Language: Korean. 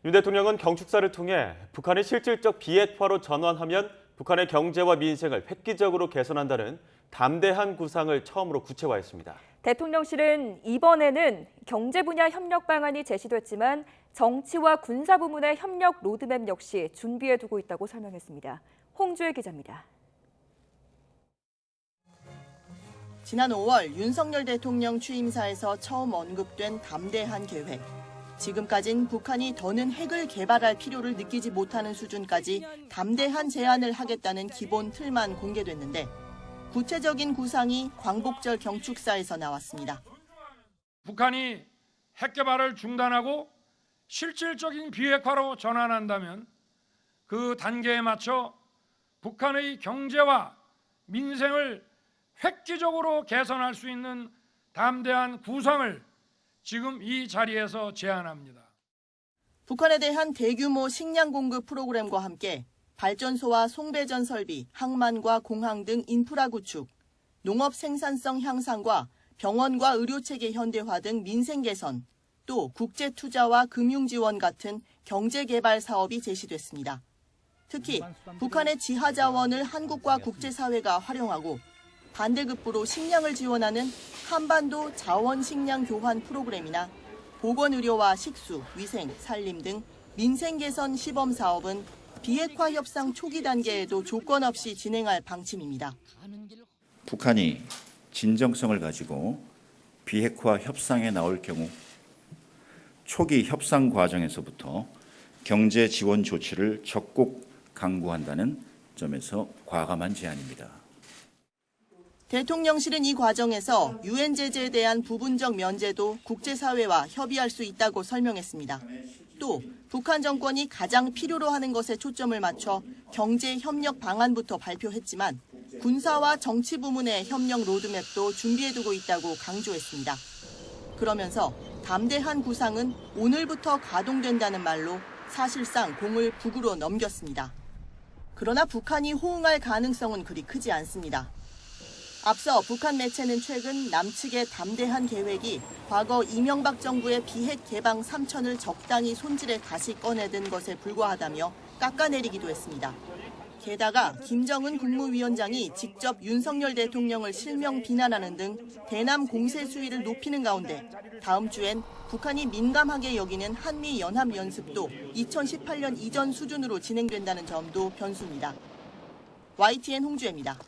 윤 대통령은 경축사를 통해 북한이 실질적 비핵화로 전환하면 북한의 경제와 민생을 획기적으로 개선한다는 담대한 구상을 처음으로 구체화했습니다. 대통령실은 이번에는 경제 분야 협력 방안이 제시됐지만 정치와 군사 부문의 협력 로드맵 역시 준비해두고 있다고 설명했습니다. 홍주혜 기자입니다. 지난 5월 윤석열 대통령 취임사에서 처음 언급된 담대한 계획. 지금까진 북한이 더는 핵을 개발할 필요를 느끼지 못하는 수준까지 담대한 제안을 하겠다는 기본 틀만 공개됐는데 구체적인 구상이 광복절 경축사에서 나왔습니다. 북한이 핵 개발을 중단하고 실질적인 비핵화로 전환한다면 그 단계에 맞춰 북한의 경제와 민생을 획기적으로 개선할 수 있는 담대한 구상을 지금 이 자리에서 제안합니다. 북한에 대한 대규모 식량 공급 프로그램과 함께 발전소와 송배전 설비, 항만과 공항 등 인프라 구축, 농업 생산성 향상과 병원과 의료체계 현대화 등 민생 개선, 또 국제 투자와 금융 지원 같은 경제 개발 사업이 제시됐습니다. 특히 북한의 지하 자원을 한국과 국제사회가 활용하고 반대급부로 식량을 지원하는 한반도 자원 식량 교환 프로그램이나 보건의료와 식수, 위생, 산림 등 민생 개선 시범 사업은 비핵화 협상 초기 단계에도 조건 없이 진행할 방침입니다. 북한이 진정성을 가지고 비핵화 협상에 나올 경우 초기 협상 과정에서부터 경제 지원 조치를 적극 강구한다는 점에서 과감한 제안입니다. 대통령실은 이 과정에서 유엔 제재에 대한 부분적 면제도 국제사회와 협의할 수 있다고 설명했습니다. 또 북한 정권이 가장 필요로 하는 것에 초점을 맞춰 경제 협력 방안부터 발표했지만 군사와 정치 부문의 협력 로드맵도 준비해두고 있다고 강조했습니다. 그러면서 담대한 구상은 오늘부터 가동된다는 말로 사실상 공을 북으로 넘겼습니다. 그러나 북한이 호응할 가능성은 그리 크지 않습니다. 앞서 북한 매체는 최근 남측의 담대한 계획이 과거 이명박 정부의 비핵 개방 3천을 적당히 손질해 다시 꺼내든 것에 불과하다며 깎아내리기도 했습니다. 게다가 김정은 국무위원장이 직접 윤석열 대통령을 실명 비난하는 등 대남 공세 수위를 높이는 가운데 다음 주엔 북한이 민감하게 여기는 한미 연합 연습도 2018년 이전 수준으로 진행된다는 점도 변수입니다. YTN 홍주혜입니다.